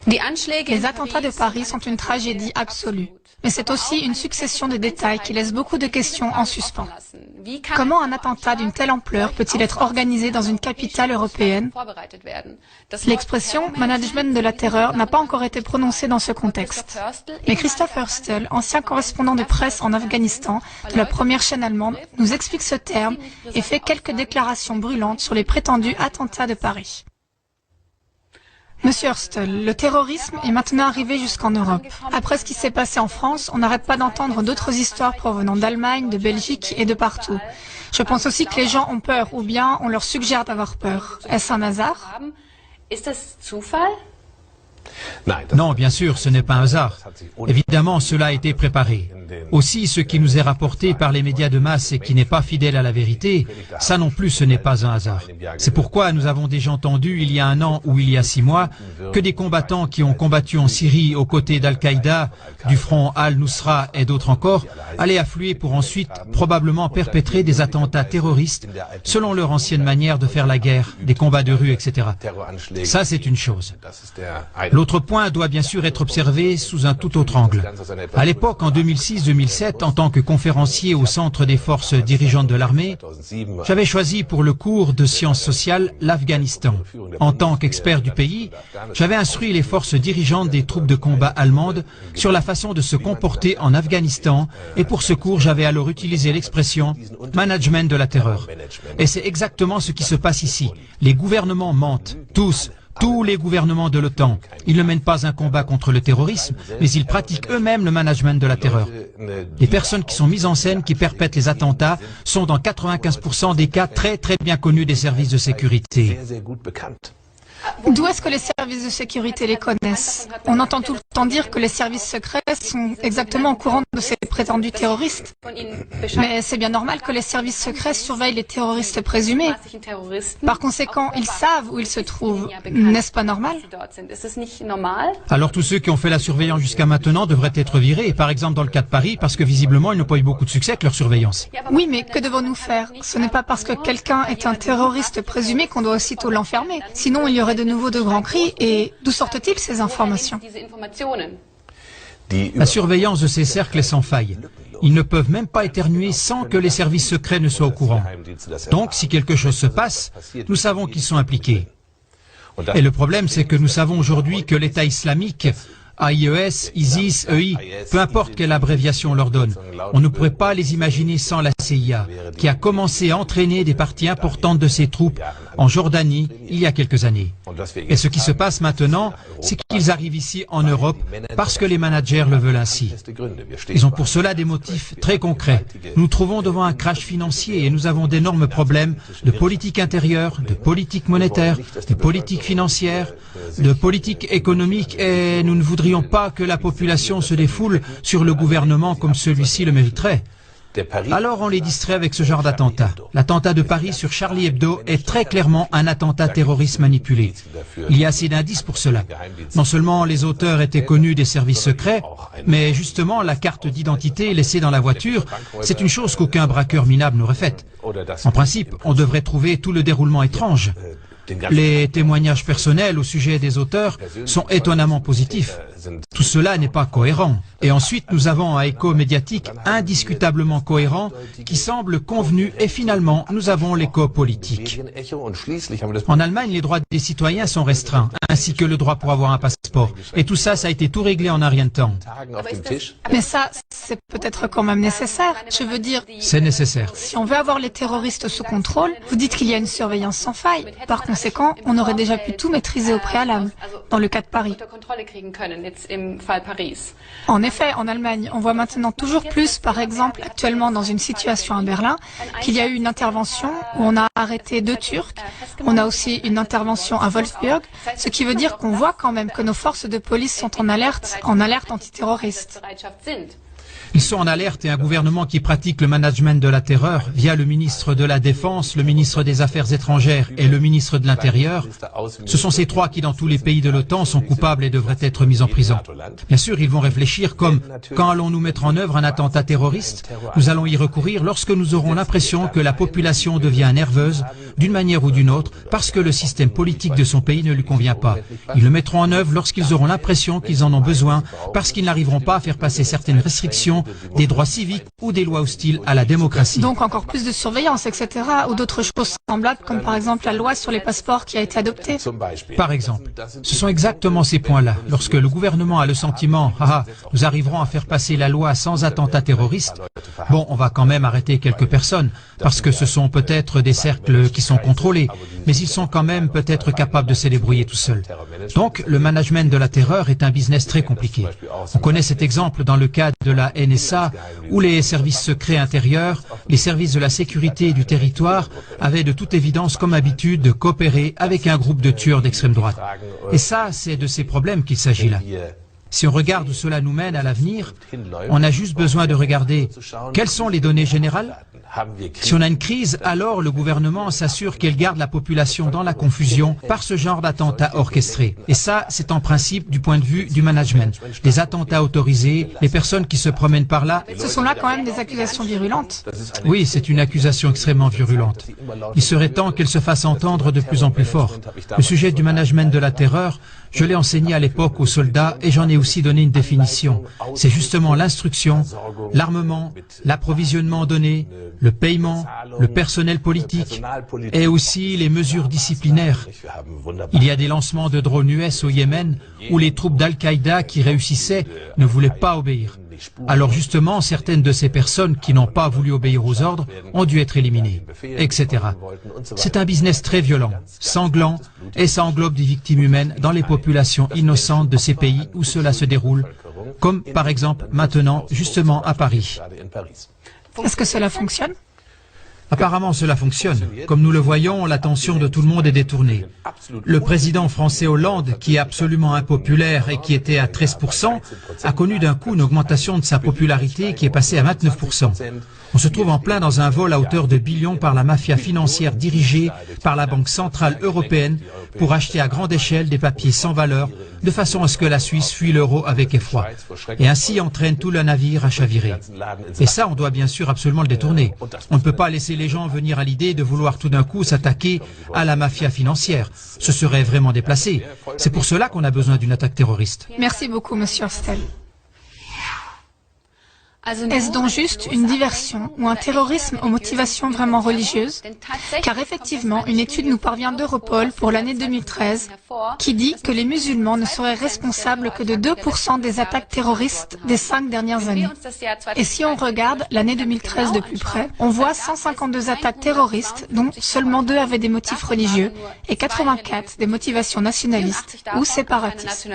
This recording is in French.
Les attentats de Paris sont une tragédie absolue, mais c'est aussi une succession de détails qui laissent beaucoup de questions en suspens. Comment un attentat d'une telle ampleur peut-il être organisé dans une capitale européenne? L'expression « management de la terreur » n'a pas encore été prononcée dans ce contexte. Mais Christoph Hörstel, ancien correspondant de presse en Afghanistan de la première chaîne allemande, nous explique ce terme et fait quelques déclarations brûlantes sur les prétendus attentats de Paris. Monsieur Hörstel, le terrorisme est maintenant arrivé jusqu'en Europe. Après ce qui s'est passé en France, on n'arrête pas d'entendre d'autres histoires provenant d'Allemagne, de Belgique et de partout. Je pense aussi que les gens ont peur, ou bien on leur suggère d'avoir peur. Est-ce un hasard? Non, bien sûr, ce n'est pas un hasard. Évidemment, cela a été préparé. Aussi, ce qui nous est rapporté par les médias de masse et qui n'est pas fidèle à la vérité, ça non plus, ce n'est pas un hasard. C'est pourquoi nous avons déjà entendu, il y a 1 an ou il y a 6 mois, que des combattants qui ont combattu en Syrie aux côtés d'Al-Qaïda, du front Al-Nusra et d'autres encore, allaient affluer pour ensuite probablement perpétrer des attentats terroristes selon leur ancienne manière de faire la guerre, des combats de rue, etc. Ça, c'est une chose. L'autre point doit bien sûr être observé sous un tout autre angle. À l'époque, en 2006-2007, en tant que conférencier au Centre des forces dirigeantes de l'armée, j'avais choisi pour le cours de sciences sociales l'Afghanistan. En tant qu'expert du pays, j'avais instruit les forces dirigeantes des troupes de combat allemandes sur la façon de se comporter en Afghanistan et pour ce cours, j'avais alors utilisé l'expression « management de la terreur ». Et c'est exactement ce qui se passe ici. Les gouvernements mentent, tous les gouvernements de l'OTAN. Ils ne mènent pas un combat contre le terrorisme, mais ils pratiquent eux-mêmes le management de la terreur. Les personnes qui sont mises en scène, qui perpètrent les attentats, sont dans 95% des cas très bien connus des services de sécurité. D'où est-ce que les services de sécurité les connaissent? On entend tout le temps dire que les services secrets sont exactement au courant de ces prétendus terroristes. Mais c'est bien normal que les services secrets surveillent les terroristes présumés. Par conséquent, ils savent où ils se trouvent. N'est-ce pas normal? Alors tous ceux qui ont fait la surveillance jusqu'à maintenant devraient être virés, par exemple dans le cas de Paris, parce que visiblement ils n'ont pas eu beaucoup de succès avec leur surveillance. Oui, mais que devons-nous faire? Ce n'est pas parce que quelqu'un est un terroriste présumé qu'on doit aussitôt l'enfermer. Sinon, il y aurait de nouveau de grands cris. Et d'où sortent-ils ces informations? La surveillance de ces cercles est sans faille. Ils ne peuvent même pas éternuer sans que les services secrets ne soient au courant. Donc, si quelque chose se passe, nous savons qu'ils sont impliqués. Et le problème, c'est que nous savons aujourd'hui que l'État islamique, AIES, ISIS, EI, peu importe quelle abréviation on leur donne, on ne pourrait pas les imaginer sans la CIA, qui a commencé à entraîner des parties importantes de ses troupes en Jordanie il y a quelques années. Et ce qui se passe maintenant, c'est qu'ils arrivent ici en Europe parce que les managers le veulent ainsi. Ils ont pour cela des motifs très concrets. Nous nous trouvons devant un crash financier et nous avons d'énormes problèmes de politique intérieure, de politique monétaire, de politique financière, de politique économique et nous ne voudrions pas que la population se défoule sur le gouvernement comme celui-ci le mériterait. Alors on les distrait avec ce genre d'attentat. L'attentat de Paris sur Charlie Hebdo est très clairement un attentat terroriste manipulé. Il y a assez d'indices pour cela. Non seulement les auteurs étaient connus des services secrets, mais justement la carte d'identité laissée dans la voiture, c'est une chose qu'aucun braqueur minable n'aurait faite. En principe, on devrait trouver tout le déroulement étrange. Les témoignages personnels au sujet des auteurs sont étonnamment positifs. Tout cela n'est pas cohérent. Et ensuite, nous avons un écho médiatique indiscutablement cohérent qui semble convenu et finalement, nous avons l'écho politique. En Allemagne, les droits des citoyens sont restreints, ainsi que le droit pour avoir un passeport. Et tout ça, ça a été tout réglé en un rien de temps. Mais ça, c'est peut-être quand même nécessaire. Je veux dire... C'est nécessaire. Si on veut avoir les terroristes sous contrôle, vous dites qu'il y a une surveillance sans faille. Par conséquent, on aurait déjà pu tout maîtriser au préalable, dans le cas de Paris. En effet, en Allemagne, on voit maintenant toujours plus, par exemple, actuellement dans une situation à Berlin, qu'il y a eu une intervention où on a arrêté 2 Turcs. On a aussi une intervention à Wolfsburg, ce qui veut dire qu'on voit quand même que nos forces de police sont en alerte antiterroriste. Ils sont en alerte et un gouvernement qui pratique le management de la terreur via le ministre de la Défense, le ministre des Affaires étrangères et le ministre de l'Intérieur. Ce sont ces 3 qui, dans tous les pays de l'OTAN, sont coupables et devraient être mis en prison. Bien sûr, ils vont réfléchir comme « Quand allons-nous mettre en œuvre un attentat terroriste ? Nous allons y recourir lorsque nous aurons l'impression que la population devient nerveuse, d'une manière ou d'une autre, parce que le système politique de son pays ne lui convient pas. Ils le mettront en œuvre lorsqu'ils auront l'impression qu'ils en ont besoin, parce qu'ils n'arriveront pas à faire passer certaines restrictions, des droits civiques ou des lois hostiles à la démocratie. Donc encore plus de surveillance, etc. ou d'autres choses semblables, comme par exemple la loi sur les passeports qui a été adoptée. Par exemple, ce sont exactement ces points-là. Lorsque le gouvernement a le sentiment « Ah, nous arriverons à faire passer la loi sans attentat terroriste », bon, on va quand même arrêter quelques personnes, parce que ce sont peut-être des cercles qui sont contrôlés, mais ils sont quand même peut-être capables de se débrouiller tout seuls. Donc, le management de la terreur est un business très compliqué. On connaît cet exemple dans le cas de la NSA, où les services secrets intérieurs, les services de la sécurité du territoire avaient de toute évidence comme habitude de coopérer avec un groupe de tueurs d'extrême droite. Et ça, c'est de ces problèmes qu'il s'agit là. Si on regarde où cela nous mène à l'avenir, on a juste besoin de regarder quelles sont les données générales. Si on a une crise, alors le gouvernement s'assure qu'elle garde la population dans la confusion par ce genre d'attentats orchestrés. Et ça, c'est en principe du point de vue du management. Les attentats autorisés, les personnes qui se promènent par là... Ce sont là quand même des accusations virulentes. Oui, c'est une accusation extrêmement virulente. Il serait temps qu'elle se fasse entendre de plus en plus fort. Le sujet du management de la terreur, je l'ai enseigné à l'époque aux soldats et j'en ai aussi donné une définition. C'est justement l'instruction, l'armement, l'approvisionnement donné, le paiement, le personnel politique et aussi les mesures disciplinaires. Il y a des lancements de drones US au Yémen où les troupes d'Al-Qaïda qui réussissaient ne voulaient pas obéir. Alors justement, certaines de ces personnes qui n'ont pas voulu obéir aux ordres ont dû être éliminées, etc. C'est un business très violent, sanglant, et ça englobe des victimes humaines dans les populations innocentes de ces pays où cela se déroule, comme par exemple maintenant, justement à Paris. Est-ce que cela fonctionne ? Apparemment, cela fonctionne. Comme nous le voyons, l'attention de tout le monde est détournée. Le président français Hollande, qui est absolument impopulaire et qui était à 13%, a connu d'un coup une augmentation de sa popularité qui est passée à 29%. On se trouve en plein dans un vol à hauteur de billions par la mafia financière dirigée par la Banque centrale européenne pour acheter à grande échelle des papiers sans valeur, de façon à ce que la Suisse fuit l'euro avec effroi, et ainsi entraîne tout le navire à chavirer. Et ça, on doit bien sûr absolument le détourner. On ne peut pas laisser les gens venir à l'idée de vouloir tout d'un coup s'attaquer à la mafia financière. Ce serait vraiment déplacé. C'est pour cela qu'on a besoin d'une attaque terroriste. Merci beaucoup, Monsieur Hostel. Est-ce donc juste une diversion ou un terrorisme aux motivations vraiment religieuses? Car effectivement, une étude nous parvient d'Europol pour l'année 2013 qui dit que les musulmans ne seraient responsables que de 2% des attaques terroristes des 5 dernières années. Et si on regarde l'année 2013 de plus près, on voit 152 attaques terroristes dont seulement 2 avaient des motifs religieux et 84 des motivations nationalistes ou séparatistes.